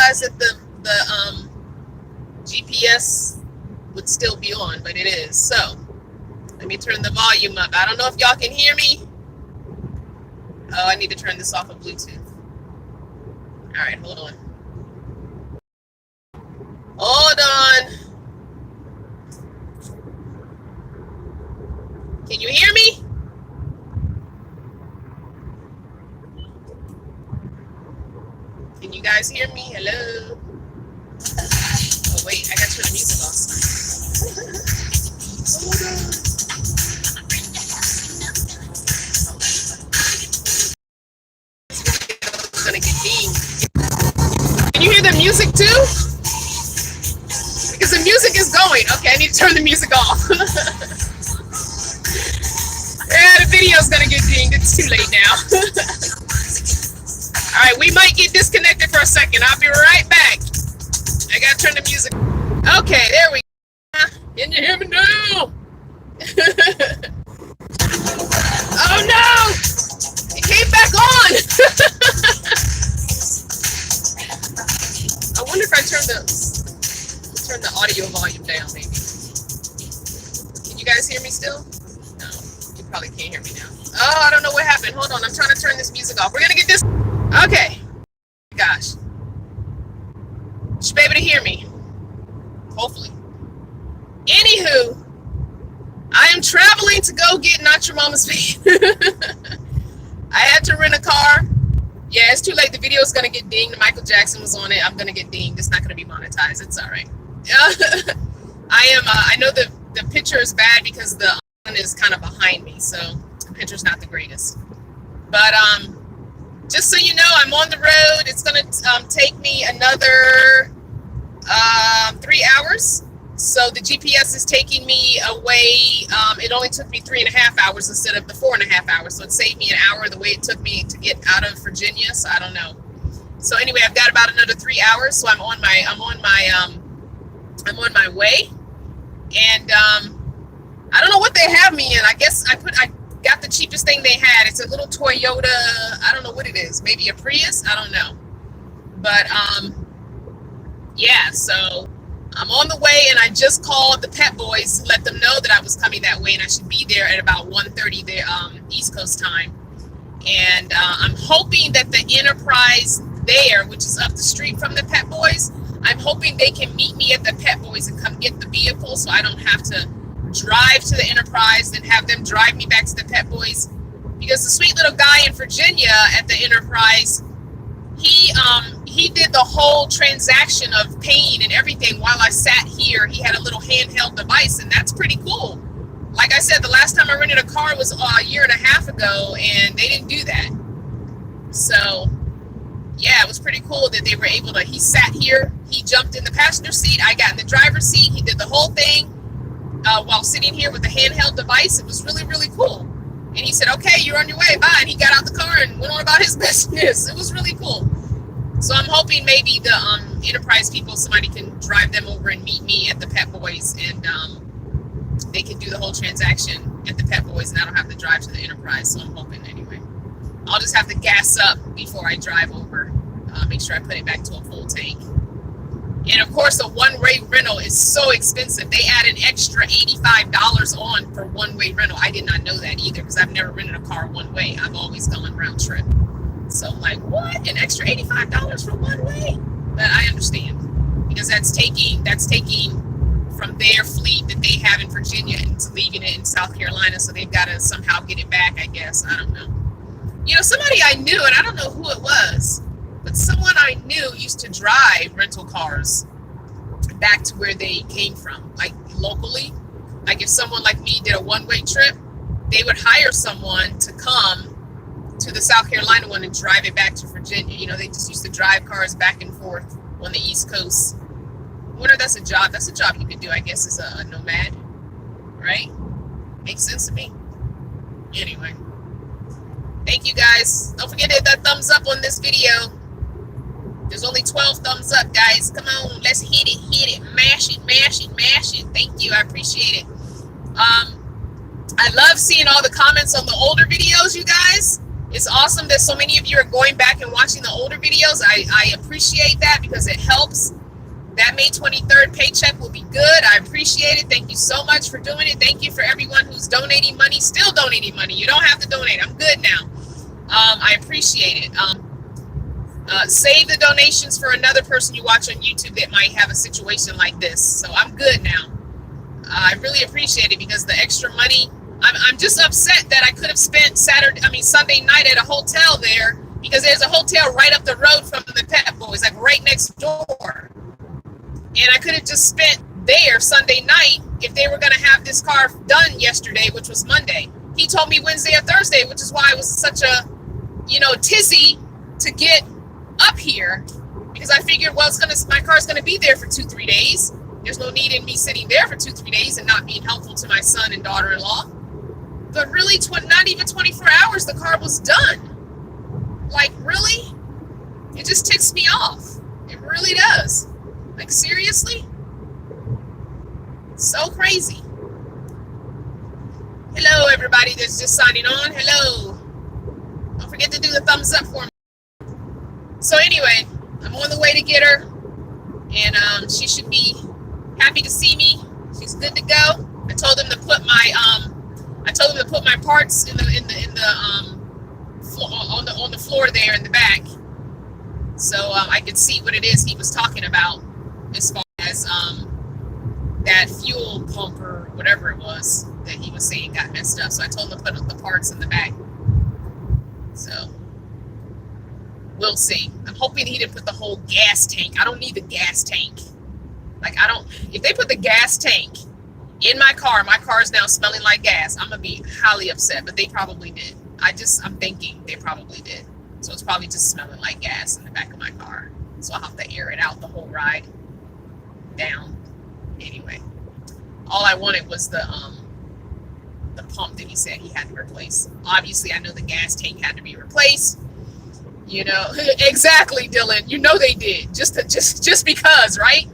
realize that the GPS would still be on, but it is. So let me turn the volume up. I don't know if y'all can hear me. Oh, I need to turn this off of Bluetooth. All right, hold on. Hold on. Can you hear me? Can you guys hear me? Hello? Oh, wait, I gotta turn the music off. Hold on. It's gonna get dinged. Can you hear the music too? Because the music is going. Okay, I need to turn the music off. Yeah, the video's gonna get dinged. It's too late now. All right, we might get disconnected for a second. I'll be right back. I gotta turn the music. Okay, there we go. Can you hear me now? Oh no! It came back on! I wonder if I turn the audio volume down, maybe. Can you guys hear me still? No, you probably can't hear me now. Oh, I don't know what happened. Hold on, I'm trying to turn this music off. We're gonna get this. Okay. Gosh. You should be able to hear me. Hopefully. Anywho, I am traveling to go get Not Your Mama's Baby. I had to rent a car. Yeah, it's too late. The video is going to get dinged. Michael Jackson was on it. I'm going to get dinged. It's not going to be monetized. It's all right. I know the picture is bad because the one is kind of behind me, so the picture's not the greatest. But just so you know, I'm on the road. It's going to take me another 3 hours. So the GPS is taking me away. It only took me 3.5 hours instead of the 4.5 hours. So it saved me an hour the way it took me to get out of Virginia. So I don't know. So anyway, I've got about another 3 hours. So I'm on my way. And I don't know what they have me in. I guess I got the cheapest thing they had. It's a little Toyota. I don't know what it is. Maybe a Prius. I don't know. But yeah. So I'm on the way, and I just called the Pet Boys to let them know that I was coming that way, and I should be there at about 1:30 there, East Coast time. And I'm hoping that the Enterprise there, which is up the street from the Pet Boys, I'm hoping they can meet me at the Pet Boys and come get the vehicle, so I don't have to drive to the Enterprise, then have them drive me back to the Pet Boys. Because the sweet little guy in Virginia at the Enterprise, he did the whole transaction of paying and everything while I sat here. He had a little handheld device, and that's pretty cool. Like I said, the last time I rented a car was a year and a half ago, and they didn't do that. So yeah, it was pretty cool that they were able to. He sat here, he jumped in the passenger seat, I got in the driver's seat, he did the whole thing while sitting here with a handheld device. It was really, really cool. And he said, okay, you're on your way, bye. And he got out the car and went on about his business. It was really cool. So I'm hoping maybe the Enterprise people, somebody can drive them over and meet me at the Pet Boys, and they can do the whole transaction at the Pet Boys, and I don't have to drive to the Enterprise. So I'm hoping anyway. I'll just have to gas up before I drive over, make sure I put it back to a full tank. And of course, a one-way rental is so expensive. They add an extra $85 on for one-way rental. I did not know that either, because I've never rented a car one way. I've always gone round trip. So I'm like, what? An extra $85 for one way? But I understand, because that's taking from their fleet that they have in Virginia and leaving it in South Carolina. So they've got to somehow get it back, I guess. I don't know. You know, somebody I knew, and I don't know who it was, but someone I knew used to drive rental cars back to where they came from, like locally. Like if someone like me did a one-way trip, they would hire someone to come to the South Carolina one and drive it back to Virginia. You know, they just used to drive cars back and forth on the East Coast. I wonder if that's a job. That's a job you could do, I guess, as a nomad, right? Makes sense to me. Anyway, thank you guys. Don't forget to hit that thumbs up on this video. There's only 12 thumbs up, guys. Come on, let's hit it, mash it, mash it, mash it. Thank you, I appreciate it. I love seeing all the comments on the older videos, you guys. It's awesome that so many of you are going back and watching the older videos. I appreciate that because it helps. That May 23rd paycheck will be good. I appreciate it. Thank you so much for doing it. Thank you for everyone who's donating money, still donating money. You don't have to donate. I'm good now. I appreciate it. Save the donations for another person you watch on YouTube that might have a situation like this. So I'm good now. I really appreciate it because the extra money, I'm just upset that I could have spent Sunday night at a hotel there because there's a hotel right up the road from the Pet Boys, like right next door. And I could have just spent there Sunday night if they were going to have this car done yesterday, which was Monday. He told me Wednesday or Thursday, which is why I was such a, tizzy to get up here because I figured, well, my car's going to be there for 2-3 days. There's no need in me sitting there for 2-3 days and not being helpful to my son and daughter-in-law. But really, not even 24 hours, the car was done. Like, really? It just ticks me off. It really does. Like, seriously? So crazy. Hello, everybody that's just signing on. Hello. Don't forget to do the thumbs up for me. So anyway, I'm on the way to get her. And she should be happy to see me. She's good to go. I told them to put my parts in the on the floor there in the back. So I could see what it is he was talking about as far as that fuel pump or whatever it was that he was saying got messed up. So I told him to put the parts in the back. So we'll see. I'm hoping he didn't put the whole gas tank. I don't need the gas tank. If they put the gas tank in my car is now smelling like gas, I'm gonna be highly upset, but they probably did. I'm thinking they probably did. So it's probably just smelling like gas in the back of my car. So I'll have to air it out the whole ride down. Anyway, all I wanted was the pump that he said he had to replace. Obviously, I know the gas tank had to be replaced. Exactly, Dylan. They did. Just because, right?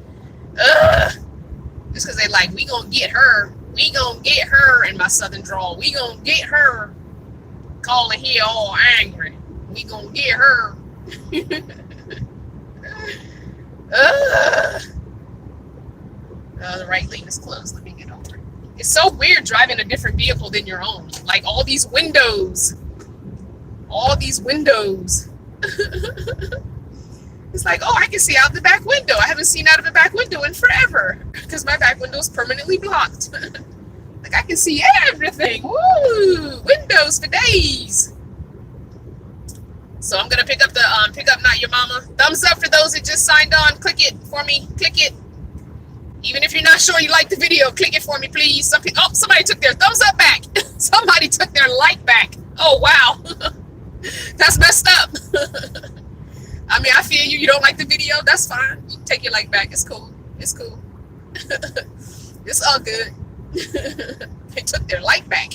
Just because they like, we gonna get her. We gonna get her in my southern drawl. We gonna get her. Calling here all angry. We gonna get her. The right lane is closed. Let me get over. It's so weird driving a different vehicle than your own. Like all these windows. It's like, oh, I can see out the back window. I haven't seen out of the back window in forever because my back window is permanently blocked. Like I can see everything. Woo! Windows for days. So I'm gonna pick up Not Your Mama. Thumbs up for those that just signed on. Click it for me. Click it. Even if you're not sure you like the video, click it for me, please. Somebody took their thumbs up back. Somebody took their like back. Oh wow, that's messed up. I mean, I feel you. You don't like the video, that's fine. You can take your like back. It's cool. It's cool. It's all good. They took their like back.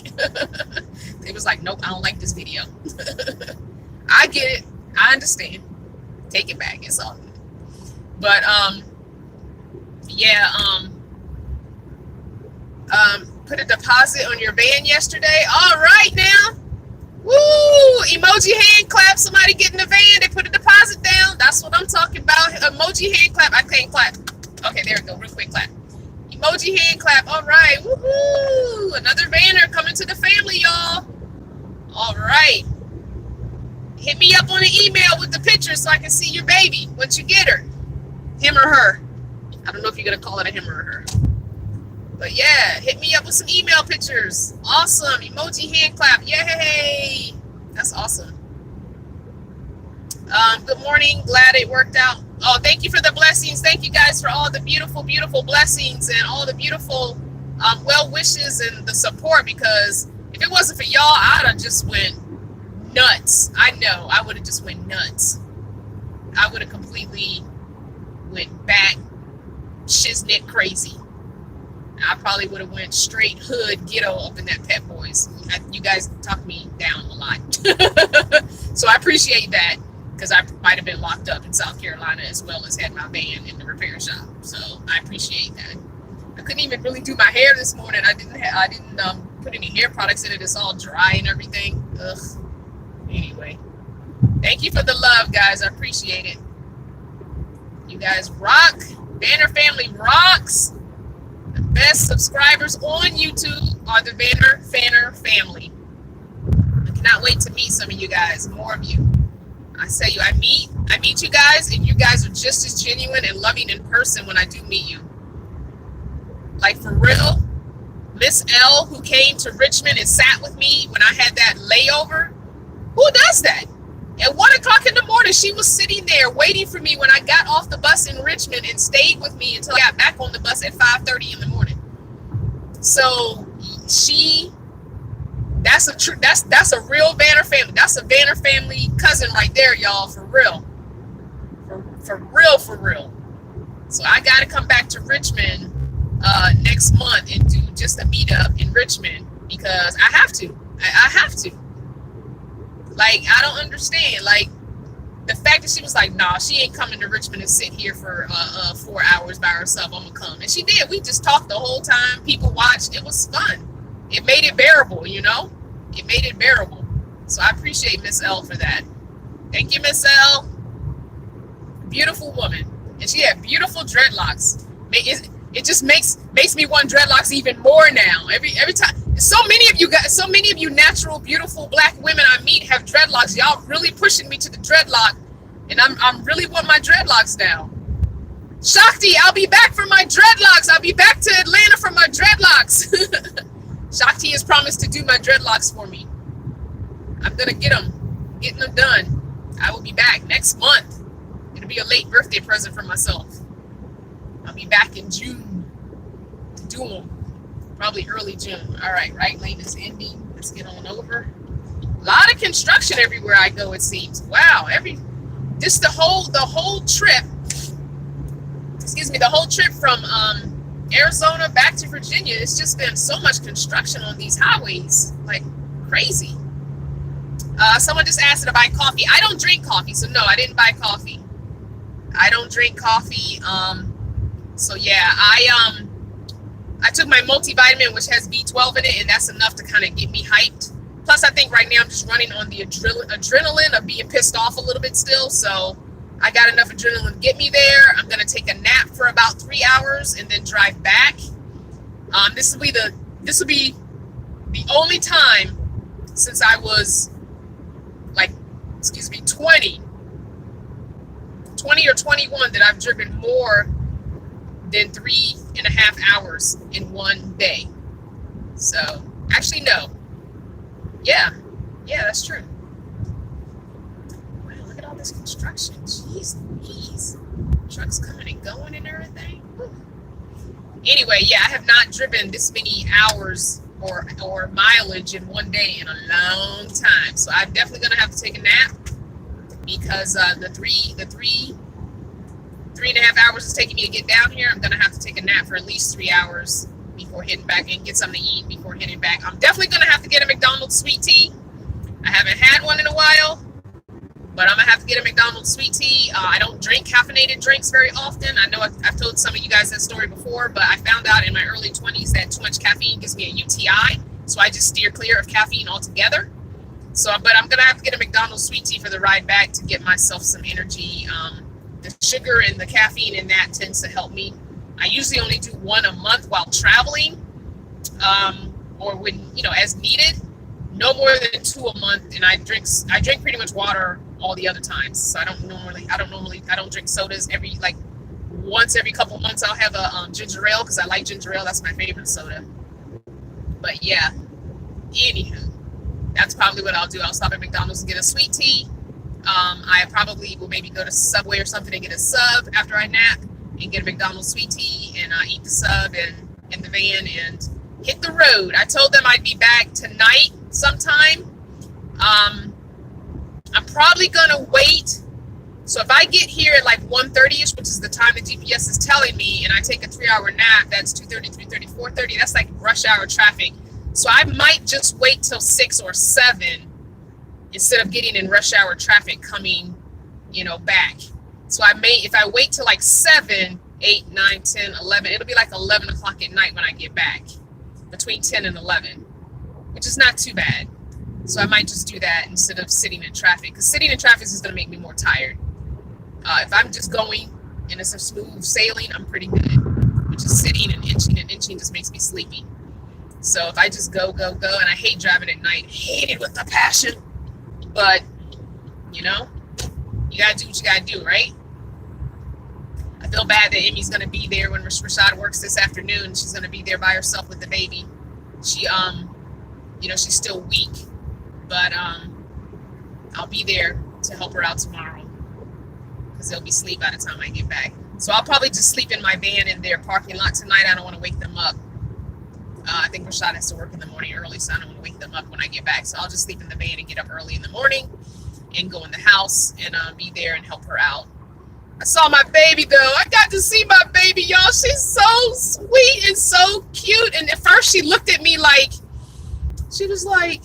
They was like, nope, I don't like this video. I get it. I understand. Take it back. It's all good. But put a deposit on your van yesterday. All right now. Woo! Emoji hand clap. Somebody get in the van. They put a deposit down. That's what I'm talking about. Emoji hand clap. I can't clap. Okay, there we go. Real quick clap. Emoji hand clap. All right. Woohoo! Another vanner coming to the family, y'all. All right. Hit me up on an email with the picture so I can see your baby once you get her. Him or her. I don't know if you're going to call it a him or a her. But yeah, hit me up with some email pictures. Awesome. Emoji hand clap. Yay. That's awesome. Good morning. Glad it worked out. Oh, thank you for the blessings. Thank you guys for all the beautiful, beautiful blessings and all the beautiful well wishes and the support, because if it wasn't for y'all, I'd have just went nuts. I know. I would have just went nuts. I would have completely went back shiznit crazy. I probably would have went straight hood ghetto up in that Pet Boys. You guys talked me down a lot. So I appreciate that, because I might have been locked up in South Carolina as well as had my van in the repair shop. So I appreciate that. I couldn't even really do my hair this morning. I didn't put any hair products in it. It's all dry and everything. Ugh. Anyway, thank you for the love, guys. I appreciate it. You guys rock. Banner family rocks. The best subscribers on YouTube are the Banner Fanner family. I cannot wait to meet some of you guys, more of you. I say you, I meet you guys, and you guys are just as genuine and loving in person when I do meet you. Like, for real, Miss L, who came to Richmond and sat with me when I had that layover, who does that? At 1 o'clock in the morning, she was sitting there waiting for me when I got off the bus in Richmond and stayed with me until I got back on the bus at 5:30 in the morning. So that's a real Banner family. That's a Banner family cousin right there, y'all, for real. For real. So I got to come back to Richmond next month and do just a meetup in Richmond because I have to. I have to. Like, I don't understand. Like, the fact that she was like, nah, she ain't coming to Richmond and sit here for 4 hours by herself. I'm gonna come. And she did. We just talked the whole time. People watched. It was fun. It made it bearable, you know? It made it bearable. So I appreciate Miss L for that. Thank you, Miss L. Beautiful woman. And she had beautiful dreadlocks. It just makes me want dreadlocks even more now. Every time. So many of you natural, beautiful black women I meet have dreadlocks. Y'all really pushing me to the dreadlock. And I'm really want my dreadlocks now. Shakti, I'll be back for my dreadlocks. I'll be back to Atlanta for my dreadlocks. Shakti has promised to do my dreadlocks for me. I'm gonna getting them done. I will be back next month. It'll be a late birthday present for myself. I'll be back in June to do them. Probably early June. All right, right lane is ending. Let's get on over. A lot of construction everywhere I go, it seems. Wow, the whole trip. Excuse me, the whole trip from Arizona back to Virginia. It's just been so much construction on these highways, like crazy. Someone just asked to buy coffee. I don't drink coffee, so no, I didn't buy coffee. I don't drink coffee. So yeah, I took my multivitamin, which has B12 in it, and that's enough to kind of get me hyped. Plus, I think right now I'm just running on the adrenaline of being pissed off a little bit still. So I got enough adrenaline to get me there. I'm gonna take a nap for about 3 hours and then drive back. This will be the only time since I was 20 or 21 that I've driven more than 3.5 hours in one day. So actually, no. Yeah, that's true. Wow, look at all this construction. Jeez. Trucks coming and going and everything. Whew. Anyway, yeah, I have not driven this many hours or mileage in one day in a long time. So I'm definitely gonna have to take a nap because the 3.5 hours it's taking me to get down here. I'm gonna have to take a nap for at least 3 hours before heading back and get something to eat before heading back. I'm definitely gonna have to get a McDonald's sweet tea. I haven't had one in a while, but I'm gonna have to get a McDonald's sweet tea. I don't drink caffeinated drinks very often. I know I've told some of you guys that story before, but I found out in my early 20s that too much caffeine gives me a UTI, so I just steer clear of caffeine altogether. But I'm gonna have to get a McDonald's sweet tea for the ride back to get myself some energy. The sugar and the caffeine in that tends to help me. I usually only do one a month while traveling, or when, as needed. No more than 2 a month, and I drink pretty much water all the other times. So I don't drink sodas once every couple months. I'll have a ginger ale because I like ginger ale. That's my favorite soda. But yeah, anywho, that's probably what I'll do. I'll stop at McDonald's and get a sweet tea. I probably will maybe go to Subway or something and get a sub after I nap and get a McDonald's sweet tea and eat the sub and in the van and hit the road. I told them I'd be back tonight sometime. I'm probably gonna wait. So if I get here at 1:30ish, which is the time the GPS is telling me, and I take a 3-hour nap, that's 2:30, 3:30, 4:30. That's like rush hour traffic. So I might just wait till 6 or 7 instead of getting in rush hour traffic coming, back. So if I wait till 7, 8, 9, 10, 11, it'll be 11 o'clock at night when I get back, between 10 and 11, which is not too bad. So I might just do that instead of sitting in traffic, because sitting in traffic is going to make me more tired. If I'm just going and it's a smooth sailing, I'm pretty good. But just sitting and inching just makes me sleepy. So if I just go, and I hate driving at night, hate it with a passion. But, you know, you got to do what you got to do, right? I feel bad that Emmy's going to be there when Rashad works this afternoon. She's going to be there by herself with the baby. She, you know, she's still weak. But I'll be there to help her out tomorrow, because they'll be asleep by the time I get back. So I'll probably just sleep in my van in their parking lot tonight. I don't want to wake them up. I think Rashad has to work in the morning early, so I don't want to wake them up when I get back. So I'll just sleep in the van and get up early in the morning and go in the house and be there and help her out. I saw my baby, though. I got to see my baby, y'all. She's so sweet and so cute. And at first she looked at me like, she was like,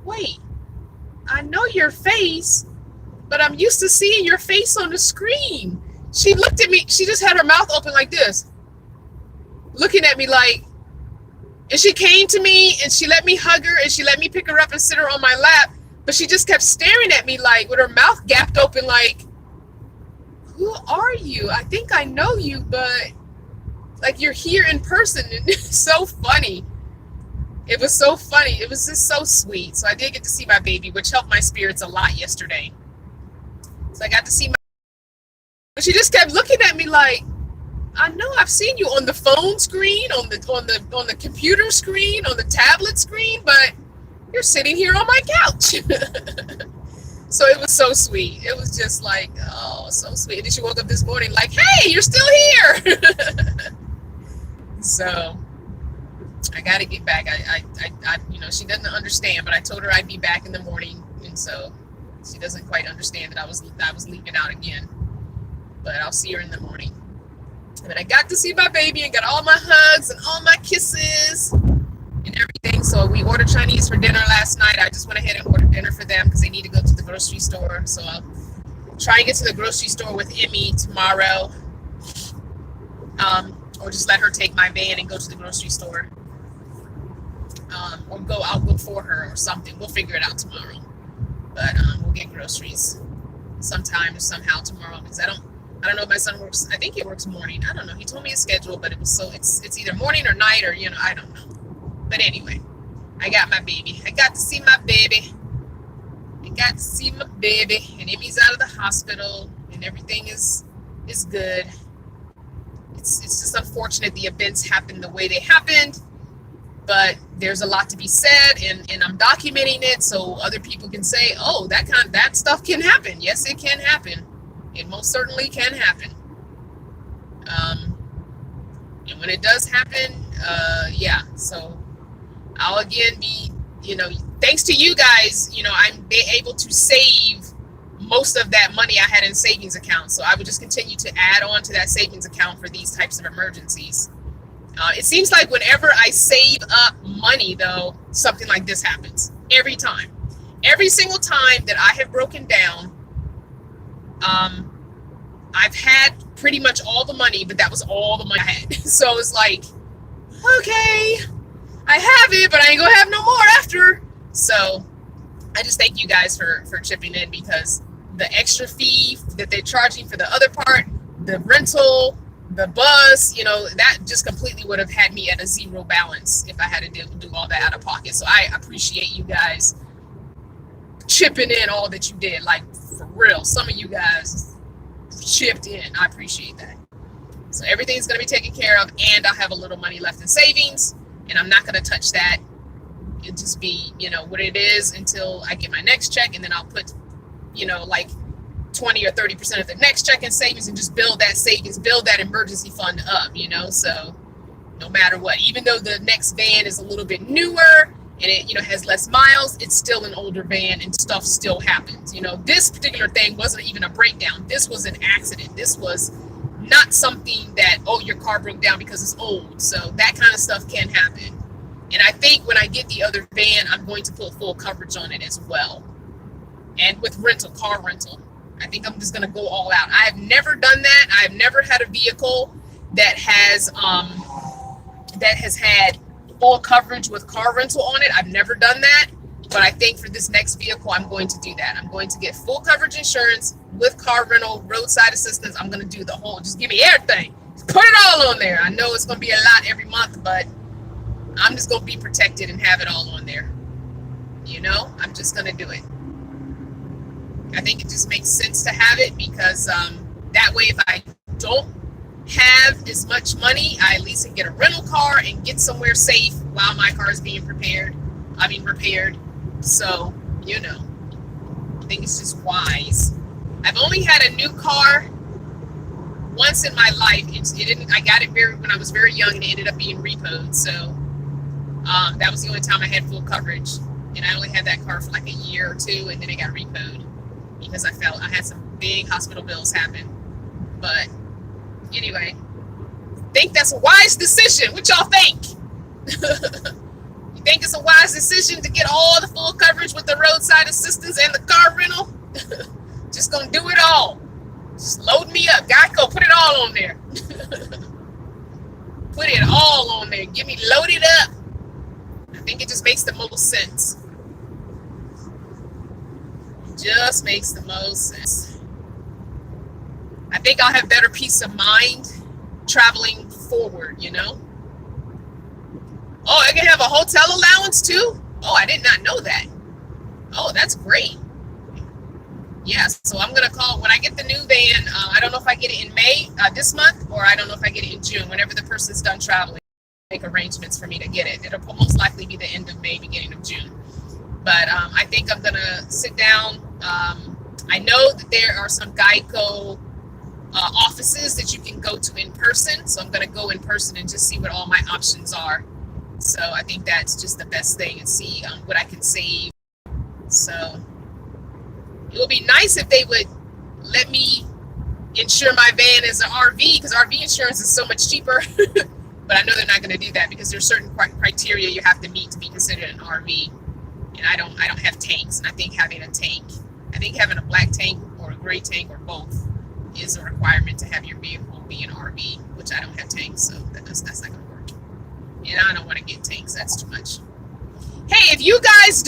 wait, I know your face, but I'm used to seeing your face on the screen. She looked at me. She just had her mouth open like this, looking at me like, and she came to me and she let me hug her and she let me pick her up and sit her on my lap. But she just kept staring at me like with her mouth gapped open like, who are you? I think I know you, but like you're here in person. And it's so funny. It was so funny. It was just so sweet. So I did get to see my baby, which helped my spirits a lot yesterday. So I got to see my, but she just kept looking at me like, I know I've seen you on the phone screen, on the computer screen, on the tablet screen, but you're sitting here on my couch. So it was so sweet. It was just like, oh, so sweet. And then she woke up this morning like, hey, you're still here. So I got to get back. I, you know, she doesn't understand, but I told her I'd be back in the morning, and so she doesn't quite understand that I was leaving out again. But I'll see her in the morning. But I got to see my baby and got all my hugs and all my kisses and everything. So we ordered Chinese for dinner last night. I just went ahead and ordered dinner for them because they need to go to the grocery store. So I'll try and get to the grocery store with Emmy tomorrow, or just let her take my van and go to the grocery store, or I'll go for her or something. We'll figure it out tomorrow. But we'll get groceries sometime or somehow tomorrow, because I don't know if my son works. I think he works morning. I don't know. He told me his schedule, but it's either morning or night, or, you know, I don't know. But anyway, I got my baby. I got to see my baby. And Emmy's out of the hospital, and everything is good. It's just unfortunate the events happened the way they happened, but there's a lot to be said, and I'm documenting it so other people can say, oh, that stuff can happen. Yes, it can happen. It most certainly can happen. And when it does happen, yeah, so I'll again be, you know, thanks to you guys, you know, I'm able to save most of that money I had in savings account. So I would just continue to add on to that savings account for these types of emergencies. It seems like whenever I save up money, though, something like this happens every time. Every single time that I have broken down, I've had pretty much all the money, but that was all the money I had. So it's like, okay, I have it, but I ain't gonna have no more after. So I just thank you guys for chipping in, because the extra fee that they're charging for the other part, the rental, the bus, you know, that just completely would have had me at a zero balance if I had to do all that out of pocket. So I appreciate you guys chipping in all that you did, like for real. Some of you guys chipped in. I appreciate that. So everything's going to be taken care of, and I'll have a little money left in savings, and I'm not going to touch that. It'll just be, you know, what it is until I get my next check, and then I'll put, you know, like 20 or 30% of the next check in savings, and just build that savings, build that emergency fund up, you know. So no matter what, even though the next van is a little bit newer and it, you know, has less miles, it's still an older van and stuff still happens. You know, this particular thing wasn't even a breakdown. This was an accident. This was not something that, oh, your car broke down because it's old. So that kind of stuff can happen. And I think when I get the other van, I'm going to put full coverage on it as well. And with car rental, I think I'm just going to go all out. I have never done that. I've never had a vehicle that has had full coverage with car rental on it. I've never done that. But I think for this next vehicle, I'm going to do that. I'm going to get full coverage insurance with car rental, roadside assistance. I'm going to do the whole, just give me everything. Just put it all on there. I know it's going to be a lot every month, but I'm just going to be protected and have it all on there. You know, I'm just going to do it. I think it just makes sense to have it because that way, if I don't have as much money, I at least can get a rental car and get somewhere safe while my car is being repaired. So, you know, I think it's just wise. I've only had a new car once in my life. I got it when I was very young, and it ended up being repoed. So that was the only time I had full coverage, and I only had that car for like a year or two, and then it got repoed because I had some big hospital bills happen. But anyway, think that's a wise decision. What y'all think? You think it's a wise decision to get all the full coverage with the roadside assistance and the car rental? Just gonna do it all. Just load me up. Geico, put it all on there. Put it all on there. Get me loaded up. I think it just makes the most sense. Just makes the most sense. I think I'll have better peace of mind traveling forward, you know? Oh, I can have a hotel allowance too? Oh, I did not know that. Oh, that's great. Yeah, so I'm going to call when I get the new van. I don't know if I get it in May this month, or I don't know if I get it in June. Whenever the person's done traveling, make arrangements for me to get it. It'll most likely be the end of May, beginning of June. But I think I'm going to sit down. I know that there are some Geico offices that you can go to in person. So I'm going to go in person and just see what all my options are. So I think that's just the best thing, and see what I can save. So it would be nice if they would let me insure my van as an RV, because RV insurance is so much cheaper. But I know they're not going to do that because there's certain criteria you have to meet to be considered an RV. And I don't have tanks, and I think having a black tank or a gray tank or both is a requirement to have your vehicle be an RV, which I don't have tanks, so that's not going to work. And I don't want to get tanks. That's too much. Hey, if you guys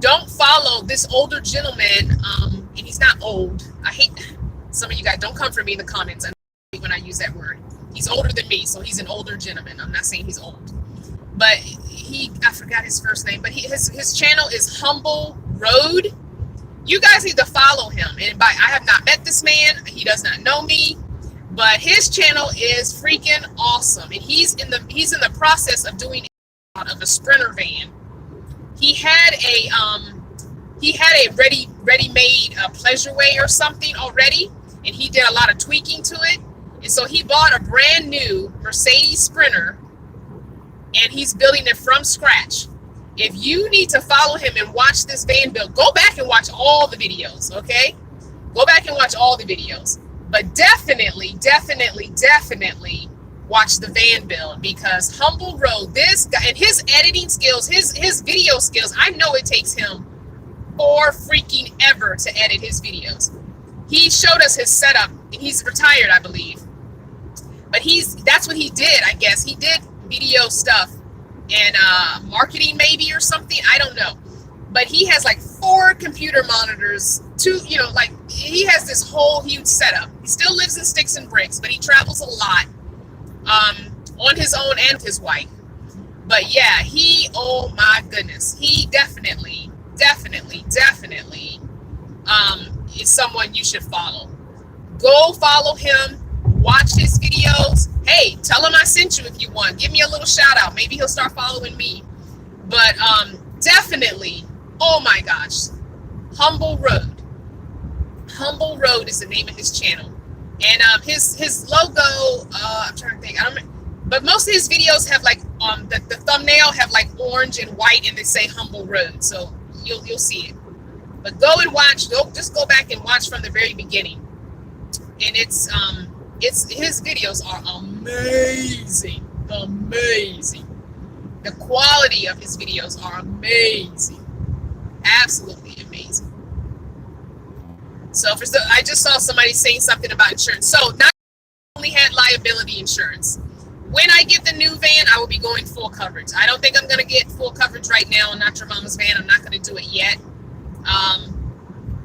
don't follow this older gentleman, and he's not old. I hate some of you guys. Don't come for me in the comments when I use that word. He's older than me, so he's an older gentleman. I'm not saying he's old, but I forgot his first name, but his channel is Humble Road. You guys need to follow him. And I have not met this man. He does not know me. But his channel is freaking awesome, and he's in the process of doing out of a Sprinter van. He had a ready-made Pleasureway or something already, and he did a lot of tweaking to it, and so he bought a brand new Mercedes Sprinter, and he's building it from scratch. If you need to follow him and watch this van build, go back and watch all the videos. Okay, go back and watch all the videos. But definitely watch the van build, because Humble Road, this guy, and his editing skills, his video skills, I know it takes him freaking ever to edit his videos. He showed us his setup, and he's retired, I believe. But that's what he did, I guess. He did video stuff and marketing maybe or something. I don't know. But he has like 4 computer monitors, 2, he has this whole huge setup. He still lives in sticks and bricks, but he travels a lot on his own and with his wife. But yeah, oh my goodness, he definitely is someone you should follow. Go follow him, watch his videos. Hey, tell him I sent you if you want. Give me a little shout out. Maybe he'll start following me. But definitely, oh my gosh, Humble Road. Humble Road is the name of his channel. And his logo, I'm trying to think, I don't know, but most of his videos have like the thumbnail have like orange and white, and they say Humble Road, so you'll see it. But go and watch. Just go back and watch from the very beginning, and it's his videos are amazing. The quality of his videos are amazing, absolutely amazing. So I just saw somebody saying something about insurance. So not only had liability insurance. when I get the new van, I will be going full coverage. I don't think I'm going to get full coverage right now on Not Your Mama's van. I'm not going to do it yet.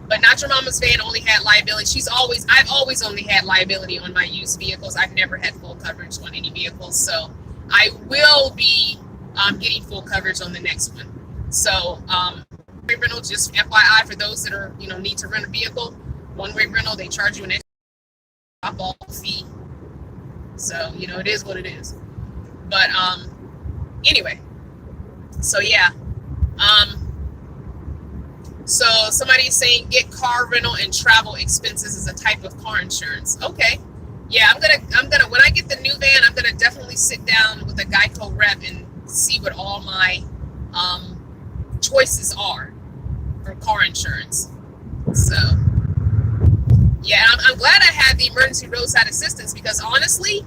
But Not Your Mama's van only had liability. I've always only had liability on my used vehicles. I've never had full coverage on any vehicles. So I will be getting full coverage on the next one. So one-way rental, just FYI for those that are, need to rent a vehicle. One-way rental, they charge you an extra drop-off fee. So, it is what it is. But anyway, so yeah. So somebody's saying get car rental and travel expenses as a type of car insurance. Okay. Yeah, I'm gonna when I get the new van, I'm gonna definitely sit down with a Geico rep and see what all my choices are for car insurance. So yeah, I'm glad I had the emergency roadside assistance, because honestly,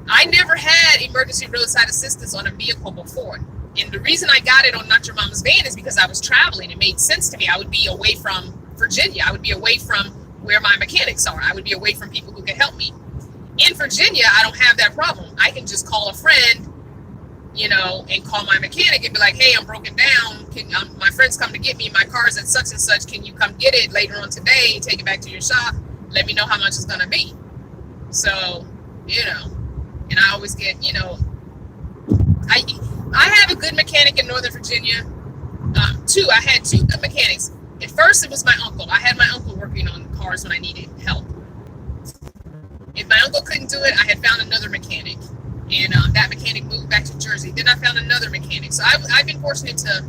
I never had emergency roadside assistance on a vehicle before. And the reason I got it on Not Your Mama's van is because I was traveling. It made sense to me. I would be away from Virginia. I would be away from where my mechanics are. I would be away from people who could help me. In Virginia, I don't have that problem. I can just call a friend, and call my mechanic and be like, hey, I'm broken down. My friend's come to get me. My car's at such and such. Can you come get it later on today? Take it back to your shop. Let me know how much it's going to be. So, and I always get, I have a good mechanic in Northern Virginia. I had two good mechanics. At first, it was my uncle. I had my uncle working on cars when I needed help. If my uncle couldn't do it, I had found another mechanic. And that mechanic moved back to Jersey. Then I found another mechanic. So I've been fortunate to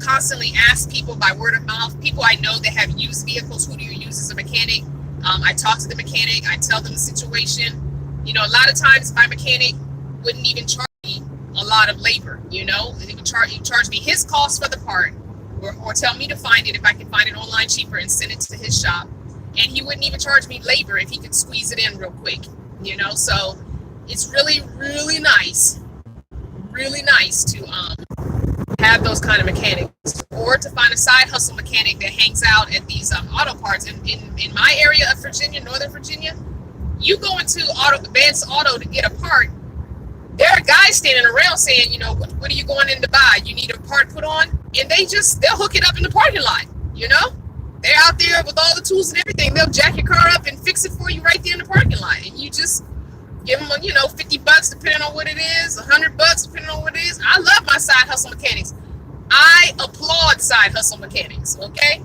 constantly ask people by word of mouth, people I know that have used vehicles, who do you use as a mechanic? I talk to the mechanic. I tell them the situation. A lot of times my mechanic wouldn't even charge me a lot of labor, he would charge me his cost for the part, or tell me to find it if I can find it online cheaper and send it to his shop. And he wouldn't even charge me labor if he could squeeze it in real quick, so it's really, really nice to have those kind of mechanics, or to find a side hustle mechanic that hangs out at these auto parts. In my area of Virginia, Northern Virginia, you go into Advanced Auto to get a part, there are guys standing around saying, what are you going in to buy? You need a part put on? And they'll hook it up in the parking lot, They're out there with all the tools and everything. They'll jack your car up and fix it for you right there in the parking lot. And you just give them, $50 depending on what it is, $100 depending on what it is. I love my side hustle mechanics. I applaud side hustle mechanics, okay?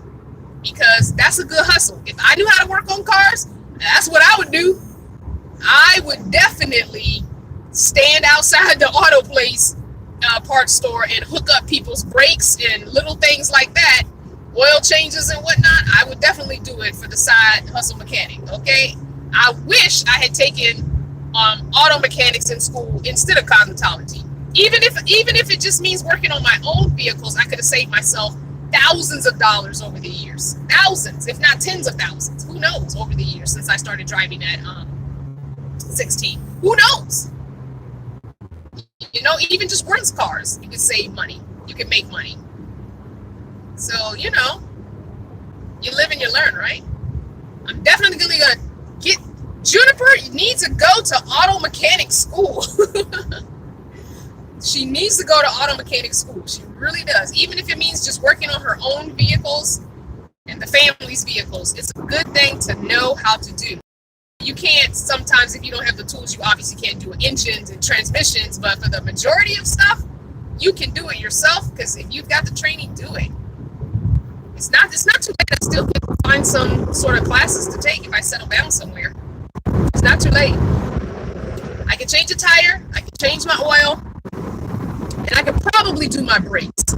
Because that's a good hustle. If I knew how to work on cars, that's what I would do. I would definitely stand outside the auto place parts store and hook up people's brakes and little things like that, oil changes and whatnot. I would definitely do it for the side hustle mechanic, okay? I wish I had taken auto mechanics in school instead of cosmetology. Even if it just means working on my own vehicles, I could have saved myself thousands of dollars over the years. Thousands, if not tens of thousands. Who knows, over the years since I started driving at 16. Who knows? Even just rental cars, you can save money. You can make money. So, you live and you learn, right? I'm definitely going to get Juniper needs to go to auto mechanic school. She needs to go to auto mechanic school. She really does. Even if it means just working on her own vehicles and the family's vehicles, it's a good thing to know how to do. You can't, sometimes if you don't have the tools, you obviously can't do engines and transmissions, but for the majority of stuff, you can do it yourself, because if you've got the training, do it. It's not too late. I still can find some sort of classes to take if I settle down somewhere. It's not too late. I can change a tire, I can change my oil, and I can probably do my brakes.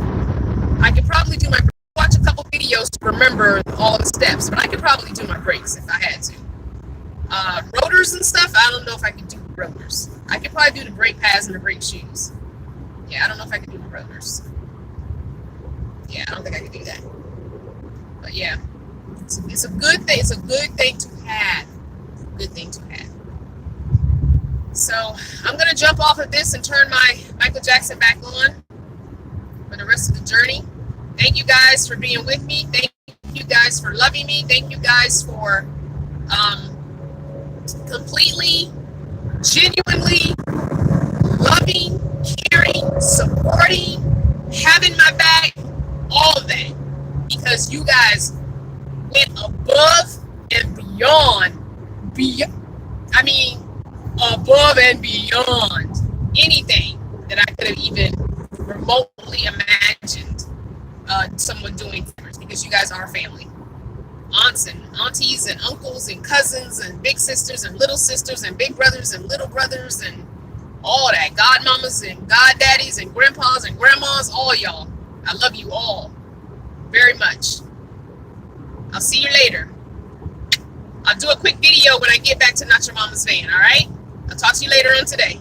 Watch a couple videos to remember all the steps, but I could probably do my brakes if I had to. Rotors and stuff, I don't know if I can do rotors. I could probably do the brake pads and the brake shoes. Yeah, I don't know if I can do the rotors. Yeah, I don't think I can do that. But yeah, it's a good thing. It's a good thing to have. Good thing to have. So I'm going to jump off of this and turn my Michael Jackson back on for the rest of the journey. Thank you guys for being with me. Thank you guys for loving me. Thank you guys for completely, genuinely loving, caring, supporting, having my back, all of that. Because you guys went above and beyond. I mean, above and beyond anything that I could have even remotely imagined someone doing for us, because you guys are family. Aunts and aunties and uncles and cousins and big sisters and little sisters and big brothers and little brothers and all that. Godmamas and goddaddies and grandpas and grandmas, all y'all. I love you all very much. I'll see you later. I'll do a quick video when I get back to Not Your Mama's Van, all right? I'll talk to you later on today.